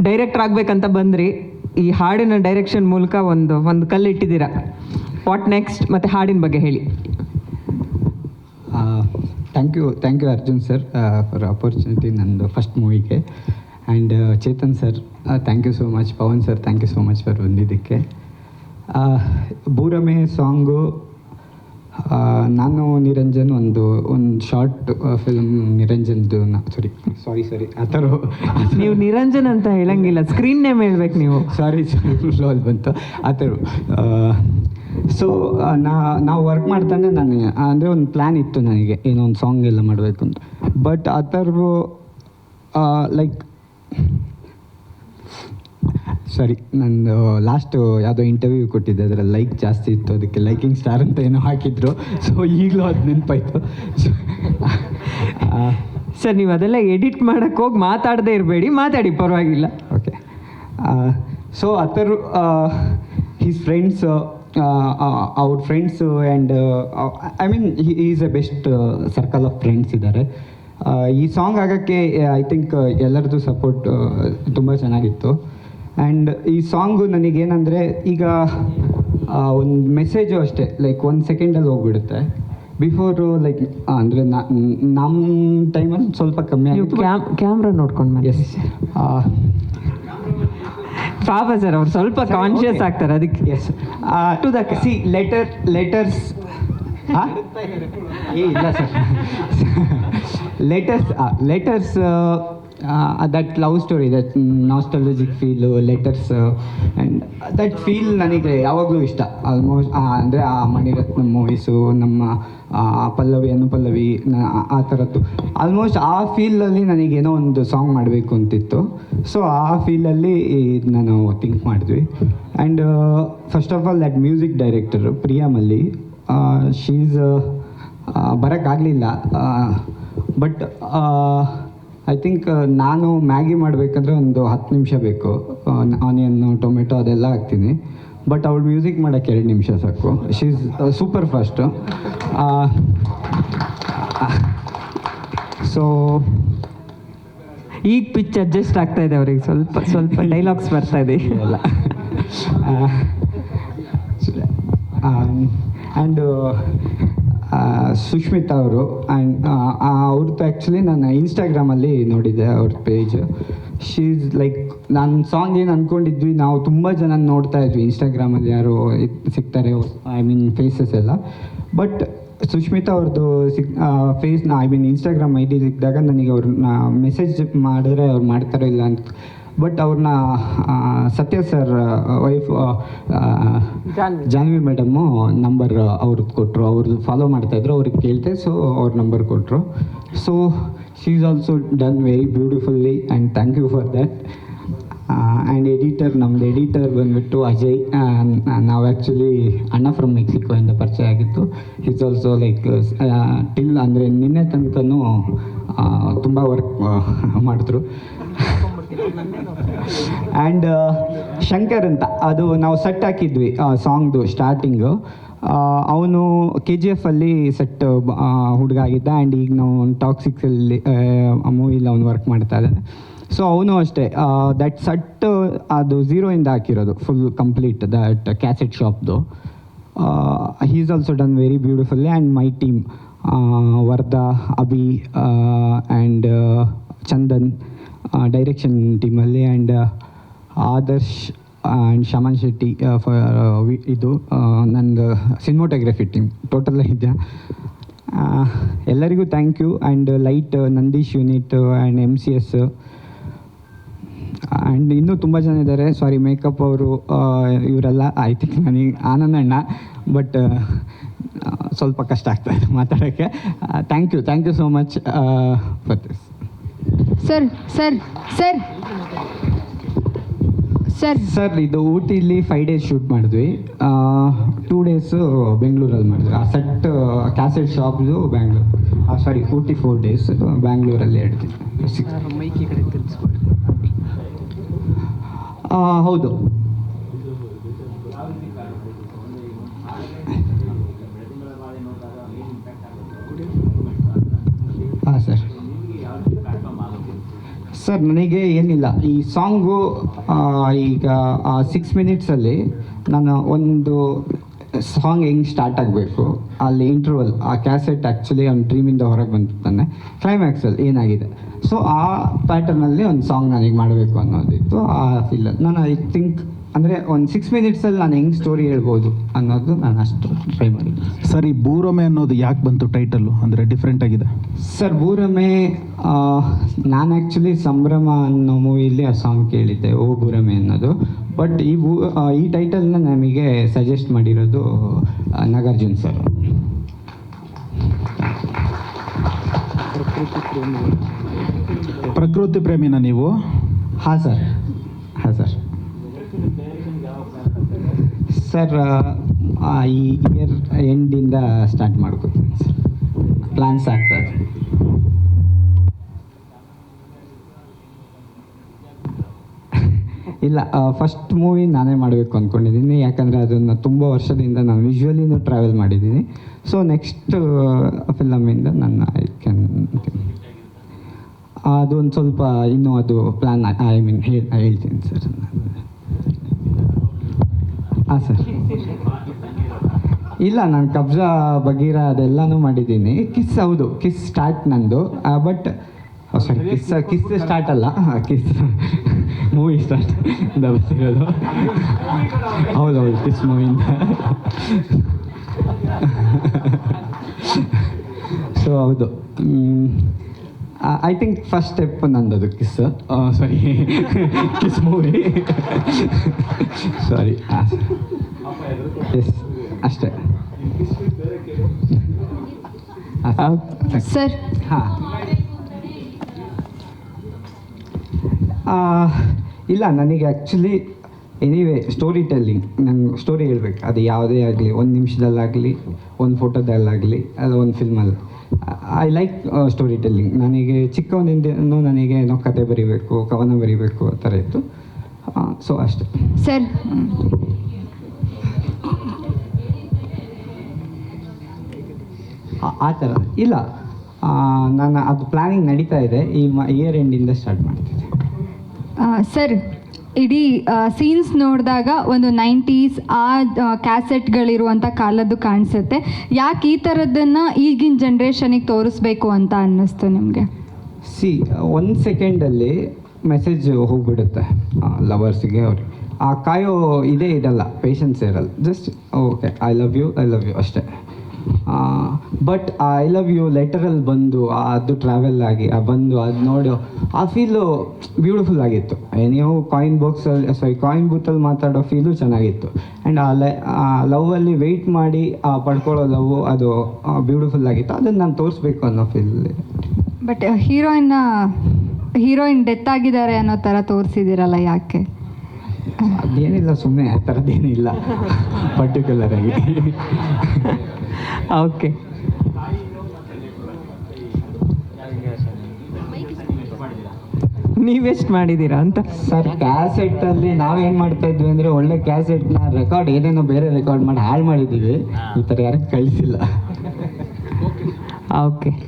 Director ಆಗಬೇಕಂತ ಬಂದ್ರಿ, ಈ ಹಾಡಿನ ಡೈರೆಕ್ಷನ್ ಮೂಲಕ ಒಂದು ಕಲ್ಲಿಟ್ಟಿದ್ದೀರಾ. What next? ಮತ್ತು ಹಾಡಿನ ಬಗ್ಗೆ ಹೇಳಿ. Thank you Arjun sir for opportunity ನಂದು ಫಸ್ಟ್ ಮೂವಿಗೆ. And Chetan sir thank you so much. Pavan sir thank you so much for ಬಂದಿದ್ದಕ್ಕೆ. ಬೂರಮೆ ಸಾಂಗು ನಾನು ನಿರಂಜನ್ ಒಂದು ಶಾರ್ಟ್ ಫಿಲ್ಮ್ ನಿರಂಜನ್ದು ಸಾರಿ ಆ ಥರ ನೀವು ನಿರಂಜನ್ ಅಂತ ಹೇಳಂಗಿಲ್ಲ, ಸ್ಕ್ರೀನ್ ನೇಮ್ ಹೇಳ್ಬೇಕು ನೀವು. ಸಾರಿ ಅಲ್ಲಿ ಬಂತು ಆ ಥರ. ಸೊ ನಾವು ವರ್ಕ್ ಮಾಡ್ತಾನೆ ನಾನು ಅಂದರೆ ಒಂದು ಪ್ಲ್ಯಾನ್ ಇತ್ತು ನನಗೆ, ಏನೋ ಒಂದು ಸಾಂಗ್ ಎಲ್ಲ ಮಾಡಬೇಕು ಅಂತ. ಬಟ್ ಆ ಥರವು ಲೈಕ್ ಸಾರಿ ನಂದು ಲಾಸ್ಟು ಯಾವುದೋ ಇಂಟರ್ವ್ಯೂ ಕೊಟ್ಟಿದ್ದೆ, ಅದರಲ್ಲಿ ಲೈಕ್ ಜಾಸ್ತಿ ಇತ್ತು, ಅದಕ್ಕೆ ಲೈಕಿಂಗ್ ಸ್ಟಾರ್ ಅಂತ ಏನೋ ಹಾಕಿದ್ರು. ಸೊ ಈಗಲೂ ಅದು ನೆನಪಾಯಿತು. ಸರ್ ನೀವು ಅದೆಲ್ಲ ಎಡಿಟ್ ಮಾಡೋಕ್ಕೆ ಹೋಗಿ ಮಾತಾಡದೇ ಇರಬೇಡಿ, ಮಾತಾಡಿ ಪರವಾಗಿಲ್ಲ. ಓಕೆ. ಸೊ ಆ ಥರ ಹಿಸ್ ಫ್ರೆಂಡ್ಸ್, ಅವ್ರ friends and I mean is A best circle of friends ಇದ್ದಾರೆ. ಈ ಸಾಂಗ್ ಆಗೋಕ್ಕೆ ಐ ಥಿಂಕ್ ಎಲ್ಲರದ್ದು ಸಪೋರ್ಟ್ ತುಂಬ ಚೆನ್ನಾಗಿತ್ತು. ಆ್ಯಂಡ್ ಈ ಸಾಂಗು ನನಗೇನೆಂದರೆ, ಈಗ ಒಂದು ಮೆಸೇಜು ಅಷ್ಟೇ ಲೈಕ್ 1 ಸೆಕೆಂಡಲ್ಲಿ ಹೋಗ್ಬಿಡುತ್ತೆ. ಬಿಫೋರು ಲೈಕ್ ಅಂದರೆ ನಮ್ಮ ಟೈಮಲ್ಲಿ ಸ್ವಲ್ಪ ಕಮ್ಮಿ ಆಗುತ್ತೆ. ಕ್ಯಾಮ್ರಾ ನೋಡ್ಕೊಂಡು ಎಸ್ ಪಾಪ ಸರ್ ಅವ್ರು ಸ್ವಲ್ಪ ಕಾನ್ಷಿಯಸ್ ಆಗ್ತಾರೆ ಅದಕ್ಕೆ. Yes to the see letters ಇಲ್ಲ sir letters that love story, that nostalgic feel, letters and that feel ನನಗೆ ಯಾವಾಗಲೂ ಇಷ್ಟ. ಆಲ್ಮೋಸ್ಟ್ ಅಂದರೆ ಆ ಮಣಿರತ್ನಂ ಮೂವೀಸು, ನಮ್ಮ ಪಲ್ಲವಿ ಅನುಪಲ್ಲವಿ ಆ ಥರದ್ದು ಆಲ್ಮೋಸ್ಟ್ ಆ ಫೀಲಲ್ಲಿ ನನಗೇನೋ ಒಂದು ಸಾಂಗ್ ಮಾಡಬೇಕು ಅಂತಿತ್ತು. ಸೊ ಆ ಫೀಲಲ್ಲಿ ನಾನು ಥಿಂಕ್ ಮಾಡಿದ್ವಿ. And first of all that music director Priya ಮಲ್ಲಿ, ಶೀಸ್ ಬರೋಕ್ಕಾಗಲಿಲ್ಲ. ಬಟ್ ಐ ಥಿಂಕ್ ನಾನು ಮ್ಯಾಗಿ ಮಾಡಬೇಕಂದ್ರೆ ಒಂದು 10 ನಿಮಿಷ ಬೇಕು, ಆನಿಯನ್ನು ಟೊಮೆಟೊ ಅದೆಲ್ಲ ಹಾಕ್ತೀನಿ. ಬಟ್ ಅವಳು ಮ್ಯೂಸಿಕ್ ಮಾಡೋಕ್ಕೆ 2 ನಿಮಿಷ ಸಾಕು. She is super fast. So ಈಗ ಪಿಚ್ ಅಡ್ಜಸ್ಟ್ ಆಗ್ತಾ ಇದೆ ಅವ್ರಿಗೆ, ಸ್ವಲ್ಪ ಡೈಲಾಗ್ಸ್ ಬರ್ತಾ ಇದೆ ಎಲ್ಲ. ಆ್ಯಂಡ್ ಸುಷ್ಮಿತಾ ಅವರು, ಆ್ಯಂಡ್ ಅವ್ರದ್ದು ಆ್ಯಕ್ಚುಲಿ ನಾನು ಇನ್ಸ್ಟಾಗ್ರಾಮಲ್ಲಿ ನೋಡಿದ್ದೆ ಅವ್ರ ಪೇಜ್. ಶೀಸ್ ಲೈಕ್ ನಾನು ಸಾಂಗ್ ಏನು ಅಂದ್ಕೊಂಡಿದ್ವಿ, ನಾವು ತುಂಬ ಜನ ನೋಡ್ತಾ ಇದ್ವಿ ಇನ್ಸ್ಟಾಗ್ರಾಮಲ್ಲಿ ಯಾರು ಸಿಗ್ತಾರೆ, ಐ ಮೀನ್ ಫೇಸಸ್ ಎಲ್ಲ. ಬಟ್ ಸುಷ್ಮಿತಾ ಅವ್ರದ್ದು ಫೇಸ್ನ ಐ ಮೀನ್ ಇನ್ಸ್ಟಾಗ್ರಾಮ್ ID ಸಿಕ್ಕಿದಾಗ ನನಗೆ ಅವ್ರನ್ನ ಮೆಸೇಜ್ ಮಾಡಿದ್ರೆ ಅವ್ರು ಮಾಡ್ತಾರೋ ಇಲ್ಲ ಅಂತ. ಬಟ್ ಅವ್ರನ್ನ Satya sir wife Janhvi madam number ಅವ್ರದ್ದು ಕೊಟ್ಟರು. ಅವ್ರದ್ದು ಫಾಲೋ ಮಾಡ್ತಾಯಿದ್ರು, ಅವ್ರಿಗೆ ಕೇಳ್ತೆ. ಸೊ ಅವ್ರ ನಂಬರ್ ಕೊಟ್ಟರು. So she is also done very beautifully and thank you for that. And ನಮ್ಮದು ಎಡಿಟರ್ ಬಂದುಬಿಟ್ಟು ಅಜಯ್. ನಾವು ಆ್ಯಕ್ಚುಲಿ ಅಣ್ಣ ಫ್ರಮ್ ಮೆಕ್ಸಿಕೋ ಇಂದ ಪರಿಚಯ ಆಗಿತ್ತು. ಈಸ್ ಆಲ್ಸೋ ಲೈಕ್ ಟಿಲ್ ಅಂದರೆ ನಿನ್ನೆ ತನಕನೂ ತುಂಬ ವರ್ಕ್ ಮಾಡಿದ್ರು. ಆ್ಯಂಡ್ ಶಂಕರ್ ಅಂತ, ಅದು ನಾವು ಸೆಟ್ ಹಾಕಿದ್ವಿ ಸಾಂಗ್ದು ಸ್ಟಾರ್ಟಿಂಗು. ಅವನು KGF ಅಲ್ಲಿ ಸೆಟ್ ಹುಡುಗ ಆಗಿದ್ದ. ಆ್ಯಂಡ್ ಈಗ ನಾವು ಟಾಕ್ಸಿಕ್ಸಲ್ಲಿ ಮೂವಿಲಿ ಅವ್ನು ವರ್ಕ್ ಮಾಡ್ತಾ ಇದ್ದಾನೆ. ಸೊ ಅವನು ಅಷ್ಟೇ ದಟ್ ಸೆಟ್ ಅದು 0 ಇಂದ ಹಾಕಿರೋದು ಫುಲ್ ಕಂಪ್ಲೀಟ್, ದಟ್ ಕ್ಯಾಸೆಟ್ ಶಾಪ್ದು. He is also done very beautifully. And my team Vardha, Abhi and Chandan direction ಟೀಮಲ್ಲಿ, ಆ್ಯಂಡ್ ಆದರ್ಶ್ ಆ್ಯಂಡ್ ಶಮನ್ ಶೆಟ್ಟಿ ಇದು ನಂದು ಸಿನಿಮೋಟೋಗ್ರಫಿ ಟೀಮ್ ಟೋಟಲ್ ಇದೆ. ಎಲ್ಲರಿಗೂ thank you. And light Nandish unit and MCS and ಇನ್ನೂ ತುಂಬ ಜನ ಇದ್ದಾರೆ. ಸಾರಿ ಮೇಕಪ್ ಅವರು ಇವರೆಲ್ಲ ಐ ಥಿಂಕ್ ನನಗೆ ಆನಂದ್ ಅಣ್ಣ. ಬಟ್ ಸ್ವಲ್ಪ ಕಷ್ಟ ಆಗ್ತಾಯಿದೆ ಮಾತಾಡೋಕ್ಕೆ. Thank you so much for this. Sir ಇದು ಊಟಿಲಿ 5 days ಶೂಟ್ ಮಾಡಿದ್ವಿ. 2 days ಬೆಂಗಳೂರಲ್ಲಿ ಮಾಡಿದ್ವಿ. ಆ ಸೆಟ್ ಕ್ಯಾಸೆಟ್ ಶಾಪ್ದು ಬ್ಯಾಂಗ್ಳೂರು, ಸಾರಿ ಊಟಿ 4 days, ಬ್ಯಾಂಗ್ಳೂರಲ್ಲಿ 2 ದಿನ. ಹೌದು. ಹಾಂ ಸರ್. ಸರ್ ನನಗೆ ಏನಿಲ್ಲ ಈ ಸಾಂಗು ಈಗ 6 ಮಿನಿಟ್ಸಲ್ಲಿ ನಾನು ಒಂದು ಸಾಂಗ್ ಹೆಂಗೆ ಸ್ಟಾರ್ಟ್ ಆಗಬೇಕು ಅಲ್ಲಿ ಇಂಟರ್ವಲ್ ಆ ಕ್ಯಾಸೆಟ್ ಆ್ಯಕ್ಚುಲಿ ಅವ್ನು ಡ್ರೀಮಿಂದ ಹೊರಗೆ ಬಂದಿರ್ತಾನೆ ಕ್ಲೈಮ್ಯಾಕ್ಸಲ್ಲಿ ಏನಾಗಿದೆ ಸೊ ಆ ಪ್ಯಾಟರ್ನಲ್ಲಿ ಒಂದು ಸಾಂಗ್ ನನಗೆ ಮಾಡಬೇಕು ಅನ್ನೋದಿತ್ತು ಆ ಫೀಲಲ್ಲಿ ನಾನು ಐ ಥಿಂಕ್ ಅಂದರೆ ಒಂದು 6 ಮಿನಿಟ್ಸಲ್ಲಿ ನಾನು ಹೆಂಗೆ ಸ್ಟೋರಿ ಹೇಳ್ಬೋದು ಅನ್ನೋದು ನಾನು ಅಷ್ಟು ಟ್ರೈ ಮಾಡಿದ್ದೆ. ಸರ್ ಈ ಬೂರಮೆ ಅನ್ನೋದು ಯಾಕೆ ಬಂತು ಟೈಟಲ್ಲು, ಅಂದರೆ ಡಿಫ್ರೆಂಟ್ ಆಗಿದೆ? ಸರ್ ಬೂರಮೆ ನಾನು ಆ್ಯಕ್ಚುಲಿ ಸಂಭ್ರಮ ಅನ್ನೋ ಮೂವಿಲಿ ಆ ಸಾಂಗ್ ಕೇಳಿದ್ದೆ ಓ ಬೂರಮೆ ಅನ್ನೋದು. ಬಟ್ ಈ ಟೈಟಲ್ನ ನಮಗೆ ಸಜೆಸ್ಟ್ ಮಾಡಿರೋದು ನಾಗಾರ್ಜುನ್ ಸರ್. ಪ್ರಕೃತಿ ಪ್ರೇಮಿನ ನೀವು? ಹಾಂ ಸರ್. ಸರ್ ಈ ಇಯರ್ ಎಂಡಿಂದ ಸ್ಟಾರ್ಟ್ ಮಾಡ್ಕೋತೀನಿ ಸರ್, ಪ್ಲ್ಯಾನ್ಸ್ ಆಗ್ತದೆ. ಇಲ್ಲ, ಫಸ್ಟ್ ಮೂವಿ ನಾನೇ ಮಾಡಬೇಕು ಅಂದ್ಕೊಂಡಿದ್ದೀನಿ, ಯಾಕಂದರೆ ಅದನ್ನು ತುಂಬ ವರ್ಷದಿಂದ ನಾನು ವಿಜುವಲಿನೂ ಟ್ರಾವೆಲ್ ಮಾಡಿದ್ದೀನಿ. ಸೊ ನೆಕ್ಸ್ಟ್ ಫಿಲಮಿಂದ ನನ್ನ ಅದೊಂದು ಸ್ವಲ್ಪ ಇನ್ನೂ ಅದು ಪ್ಲ್ಯಾನ್ ಐ ಮೀನ್ ಹೇಳ್ತೀನಿ ಸರ್. ಹಾಂ ಸರ್. ಇಲ್ಲ, ನಾನು ಕಬ್ಜಾ ಬಗೀರ ಅದೆಲ್ಲನೂ ಮಾಡಿದ್ದೀನಿ. ಕಿಸ್ ಹೌದು, ಕಿಸ್ ಸ್ಟಾರ್ಟ್ ನಂದು. ಬಟ್ ಸಾರಿ, ಕಿಸ್ ಸ್ಟಾರ್ಟ್ ಅಲ್ಲ, ಕಿಸ್ ಮೂವಿ ಸ್ಟಾರ್ಟ್ ಬರ್ತಿರೋದು. ಹೌದೌದು, ಕಿಸ್ ಮೂವಿಯಿಂದ. ಸೊ ಹೌದು, ಐ ಥಿಂಕ್ ಫಸ್ಟ್ ಸ್ಟೆಪ್ ನಂದದು kiss. Sorry, kiss movie. Sorry, yes ಅಷ್ಟೇ. ಸರ್, ಹಾಂ, ಇಲ್ಲ ನನಗೆ ಆ್ಯಕ್ಚುಲಿ ಎನಿವೇ ಸ್ಟೋರಿ ಟೆಲ್ಲಿಂಗ್, ನಂಗೆ ಸ್ಟೋರಿ ಹೇಳ್ಬೇಕು, ಅದು ಯಾವುದೇ ಆಗಲಿ, 1 ನಿಮಿಷದಲ್ಲಾಗಲಿ, ಒಂದು ಫೋಟೋದಲ್ಲಾಗಲಿ, ಅದು ಒಂದು ಫಿಲ್ಮಲ್ಲಿ. I like story telling. ನನಗೆ ಚಿಕ್ಕವನಿಂದನೂ ನನಗೆ ಏನೋ ಕತೆ ಬರೀಬೇಕು, ಕವನ ಬರೀಬೇಕು ಆ ಥರ ಇತ್ತು. ಸೊ ಅಷ್ಟೇ ಸರ್. ಆ ಥರ ಇಲ್ಲ, ನಾನು ಅದು ಪ್ಲ್ಯಾನಿಂಗ್ ನಡೀತಾ ಇದೆ. ಈ ಇಯರ್ ಎಂಡಿಂದ ಸ್ಟಾರ್ಟ್ ಮಾಡ್ತಿದ್ದೆ. ಸರ್, ಇಡೀ ಸೀನ್ಸ್ ನೋಡಿದಾಗ ಒಂದು 90s ಕ್ಯಾಸೆಟ್ಗಳಿರುವಂಥ ಕಾಲದ್ದು ಕಾಣಿಸುತ್ತೆ. ಯಾಕೆ ಈ ಥರದ್ದನ್ನು ಈಗಿನ ಜನ್ರೇಷನಿಗೆ ತೋರಿಸ್ಬೇಕು ಅಂತ ಅನ್ನಿಸ್ತು ನಿಮಗೆ? 1 ಸೆಕೆಂಡಲ್ಲಿ ಮೆಸೇಜ್ ಹೋಗ್ಬಿಡುತ್ತೆ ಲವರ್ಸಿಗೆ, ಅವ್ರಿಗೆ ಆ ಕಾಯೋ ಇದೇ ಇರಲ್ಲ, ಪೇಷನ್ಸ್ ಇರಲ್ಲ. Just okay, I love you ಅಷ್ಟೇ. ಬಟ್ ಐ ಲವ್ ಯು ಲೆಟರಲ್ಲಿ ಬಂದು ಅದು ಟ್ರಾವೆಲ್ ಆಗಿ ಬಂದು ಅದು ನೋಡು ಆ ಫೀಲು ಬ್ಯೂಟಿಫುಲ್ ಆಗಿತ್ತು. ನೀವು ಕಾಯಿನ್ ಬೂತಲ್ಲಿ ಮಾತಾಡೋ ಫೀಲು ಚೆನ್ನಾಗಿತ್ತು. ಆ್ಯಂಡ್ ಆ ಲವ್ವಲ್ಲಿ ವೆಯ್ಟ್ ಮಾಡಿ ಪಡ್ಕೊಳ್ಳೋ ಲವ್ ಅದು ಬ್ಯೂಟಿಫುಲ್ ಆಗಿತ್ತು. ಅದನ್ನು ನಾನು ತೋರಿಸ್ಬೇಕು ಅನ್ನೋ ಫೀಲ್. ಬಟ್ ಹೀರೋಯಿನ್ ಡೆತ್ ಆಗಿದ್ದಾರೆ ಅನ್ನೋ ಥರ ತೋರಿಸಿದ್ದೀರಲ್ಲ, ಯಾಕೆ? ಅದೇನಿಲ್ಲ, ಸುಮ್ಮನೆ ಆ ಥರದ್ದೇನಿಲ್ಲ ಪರ್ಟಿಕ್ಯುಲರ್ ಆಗಿ. ಓಕೆ, ನೀವೆಷ್ಟು ಮಾಡಿದ್ದೀರಾ ಅಂತ? ಸರ್, ಕ್ಯಾಸೆಟ್ಟಲ್ಲಿ ನಾವೇನು ಮಾಡ್ತಾ ಇದ್ವಿ ಅಂದರೆ ಒಳ್ಳೆ ಕ್ಯಾಸೆಟ್ನ ರೆಕಾರ್ಡ್ ಏನೇನೋ ಬೇರೆ ರೆಕಾರ್ಡ್ ಮಾಡಿ ಹಾಳು ಮಾಡಿದ್ದೀವಿ. ಈ ಥರ ಯಾರಿಗೆ ಕಳಿಸಿಲ್ಲ. ಓಕೆ.